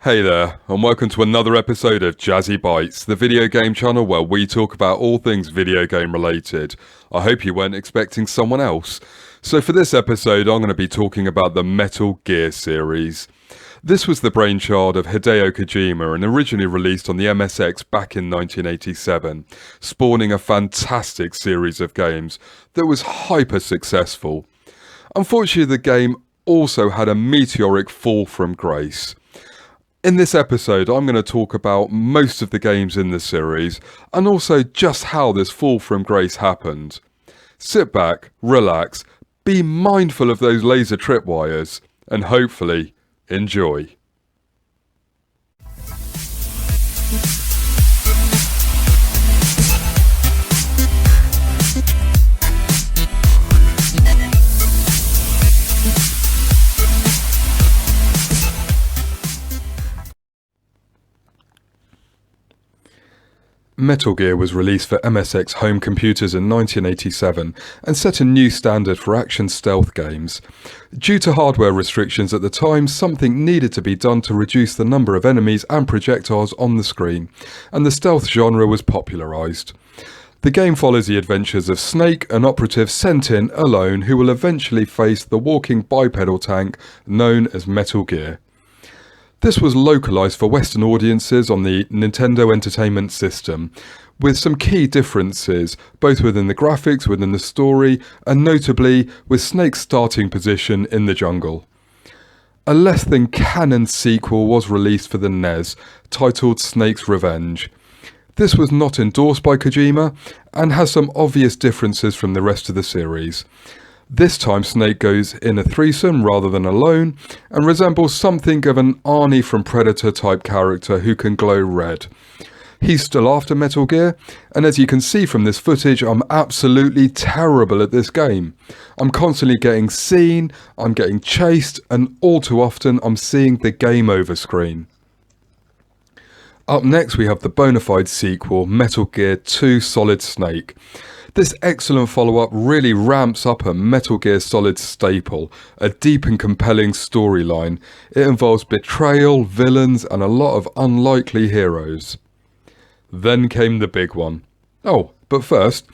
Hey there, and welcome to another episode of Jazzy-Bytes, the video game channel where we talk about all things video game related. I hope you weren't expecting someone else. So for this episode, I'm going to be talking about the Metal Gear series. This was the brainchild of Hideo Kojima and originally released on the MSX back in 1987, spawning a fantastic series of games that was hyper successful. Unfortunately, the game also had a meteoric fall from grace. In this episode, I'm going to talk about most of the games in the series, and also just how this fall from grace happened. Sit back, relax, be mindful of those laser tripwires, and hopefully, enjoy. Metal Gear was released for MSX home computers in 1987 and set a new standard for action stealth games. Due to hardware restrictions at the time, something needed to be done to reduce the number of enemies and projectiles on the screen, and the stealth genre was popularised. The game follows the adventures of Snake, an operative sent in alone who will eventually face the walking bipedal tank known as Metal Gear. This was localised for Western audiences on the Nintendo Entertainment System, with some key differences, both within the graphics, within the story, and notably with Snake's starting position in the jungle. A less than canon sequel was released for the NES, titled Snake's Revenge. This was not endorsed by Kojima, and has some obvious differences from the rest of the series. This time Snake goes in a threesome rather than alone, and resembles something of an Arnie from Predator type character who can glow red. He's still after Metal Gear, and as you can see from this footage, I'm absolutely terrible at this game. I'm constantly getting seen, I'm getting chased, and all too often I'm seeing the game over screen. Up next we have the bona fide sequel, Metal Gear 2 Solid Snake. This excellent follow-up really ramps up a Metal Gear Solid staple, a deep and compelling storyline. It involves betrayal, villains, and a lot of unlikely heroes. Then came the big one. Oh, but first,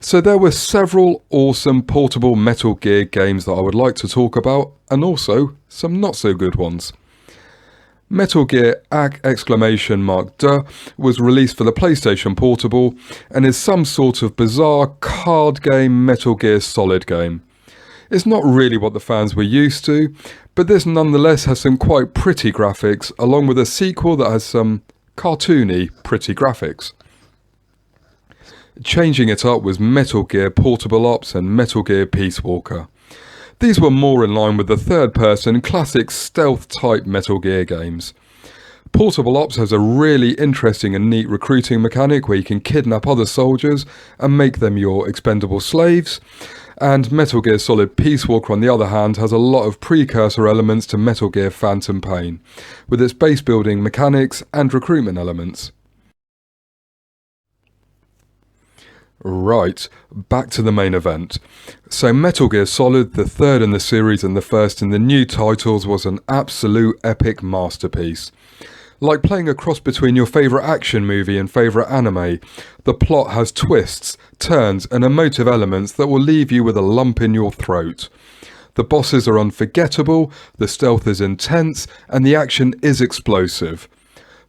so there were several awesome portable Metal Gear games that I would like to talk about, and also some not so good ones. Metal Gear !Duh was released for the PlayStation Portable and is some sort of bizarre card game Metal Gear Solid game. It's not really what the fans were used to, but this nonetheless has some quite pretty graphics, along with a sequel that has some cartoony pretty graphics. Changing it up was Metal Gear Portable Ops and Metal Gear Peace Walker. These were more in line with the third-person classic stealth-type Metal Gear games. Portable Ops has a really interesting and neat recruiting mechanic where you can kidnap other soldiers and make them your expendable slaves, and Metal Gear Solid Peace Walker on the other hand has a lot of precursor elements to Metal Gear Phantom Pain, with its base-building mechanics and recruitment elements. Right, back to the main event. So Metal Gear Solid, the third in the series and the first in the new titles, was an absolute epic masterpiece. Like playing a cross between your favourite action movie and favourite anime, the plot has twists, turns and emotive elements that will leave you with a lump in your throat. The bosses are unforgettable, the stealth is intense, and the action is explosive.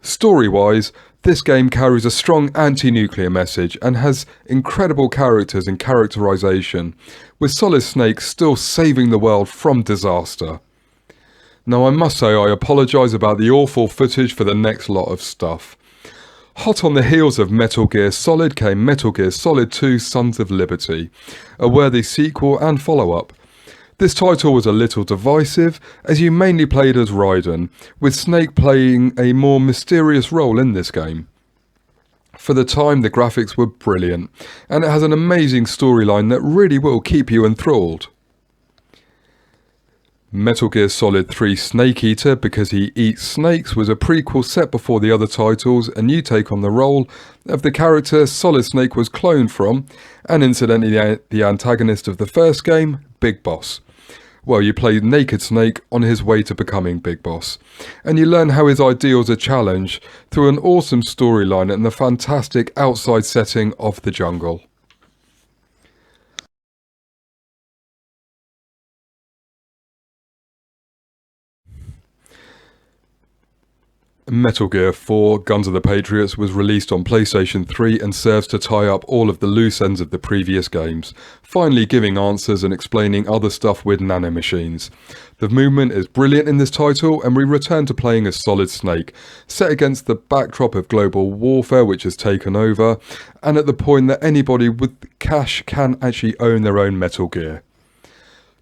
Story-wise, this game carries a strong anti-nuclear message and has incredible characters and characterization, with Solid Snake still saving the world from disaster. Now I must say I apologise about the awful footage for the next lot of stuff. Hot on the heels of Metal Gear Solid came Metal Gear Solid 2 Sons of Liberty, a worthy sequel and follow-up. This title was a little divisive, as you mainly played as Raiden, with Snake playing a more mysterious role in this game. For the time, the graphics were brilliant, and it has an amazing storyline that really will keep you enthralled. Metal Gear Solid 3 Snake Eater, because he eats snakes, was a prequel set before the other titles, and you take on the role of the character Solid Snake was cloned from, and incidentally the antagonist of the first game, Big Boss. Well, you play Naked Snake on his way to becoming Big Boss, and you learn how his ideals are challenged through an awesome storyline and the fantastic outside setting of the jungle. Metal Gear 4 Guns of the Patriots was released on PlayStation 3 and serves to tie up all of the loose ends of the previous games, finally giving answers and explaining other stuff with nanomachines. The movement is brilliant in this title, and we return to playing as Solid Snake, set against the backdrop of global warfare which has taken over, and at the point that anybody with cash can actually own their own Metal Gear.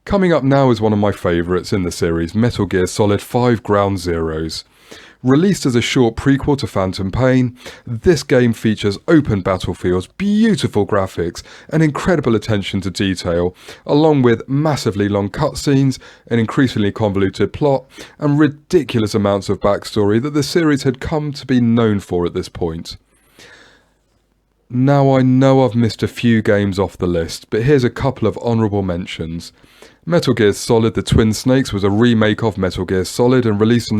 Coming up now is one of my favourites in the series, Metal Gear Solid 5 Ground Zeroes. Released as a short prequel to Phantom Pain, this game features open battlefields, beautiful graphics, and incredible attention to detail, along with massively long cutscenes, an increasingly convoluted plot, and ridiculous amounts of backstory that the series had come to be known for at this point. Now I know I've missed a few games off the list, but here's a couple of honourable mentions. Metal Gear Solid The Twin Snakes was a remake of Metal Gear Solid and released on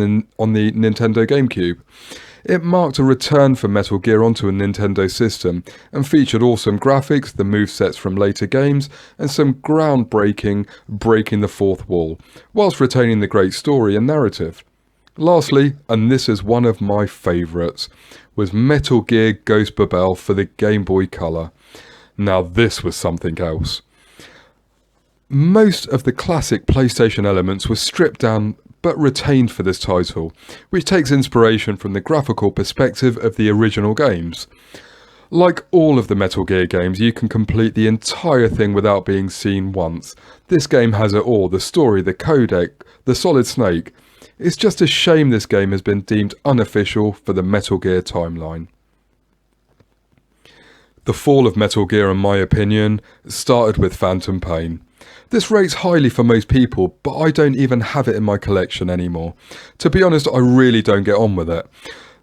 the Nintendo GameCube. It marked a return for Metal Gear onto a Nintendo system and featured awesome graphics, the movesets from later games, and some groundbreaking breaking the fourth wall, whilst retaining the great story and narrative. Lastly, and this is one of my favourites, was Metal Gear Ghost Babel for the Game Boy Color. Now this was something else. Most of the classic PlayStation elements were stripped down but retained for this title, which takes inspiration from the graphical perspective of the original games. Like all of the Metal Gear games, you can complete the entire thing without being seen once. This game has it all, the story, the codec, the Solid Snake. It's just a shame this game has been deemed unofficial for the Metal Gear timeline. The fall of Metal Gear, in my opinion, started with Phantom Pain. This rates highly for most people, but I don't even have it in my collection anymore. To be honest, I really don't get on with it.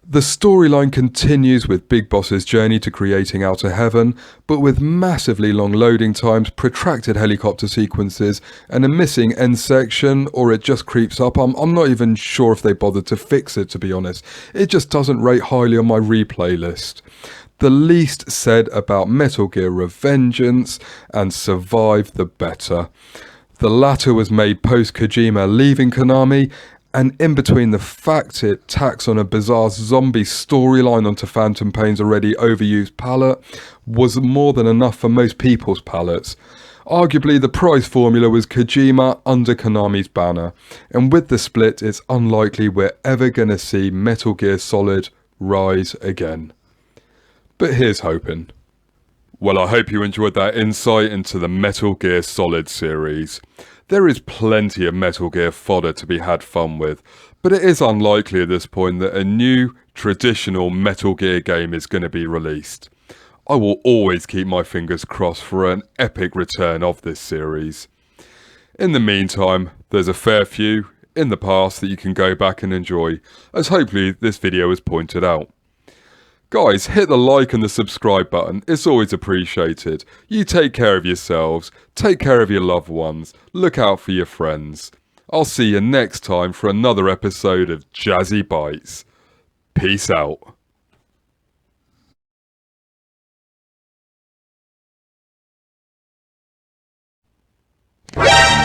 The storyline continues with Big Boss's journey to creating Outer Heaven, but with massively long loading times, protracted helicopter sequences, and a missing end section, or it just creeps up. I'm not even sure if they bothered to fix it, to be honest. It just doesn't rate highly on my replay list. The least said about Metal Gear Revengeance and Survive, the better. The latter was made post-Kojima leaving Konami, and in between the fact it tacks on a bizarre zombie storyline onto Phantom Pain's already overused palette was more than enough for most people's palettes. Arguably, the prize formula was Kojima under Konami's banner, and with the split, it's unlikely we're ever going to see Metal Gear Solid rise again. But here's hoping. Well, I hope you enjoyed that insight into the Metal Gear Solid series. There is plenty of Metal Gear fodder to be had fun with, but it is unlikely at this point that a new, traditional Metal Gear game is going to be released. I will always keep my fingers crossed for an epic return of this series. In the meantime, there's a fair few in the past that you can go back and enjoy, as hopefully this video has pointed out. Guys, hit the like and the subscribe button, it's always appreciated. You take care of yourselves, take care of your loved ones, look out for your friends. I'll see you next time for another episode of Jazzy-Bytes. Peace out.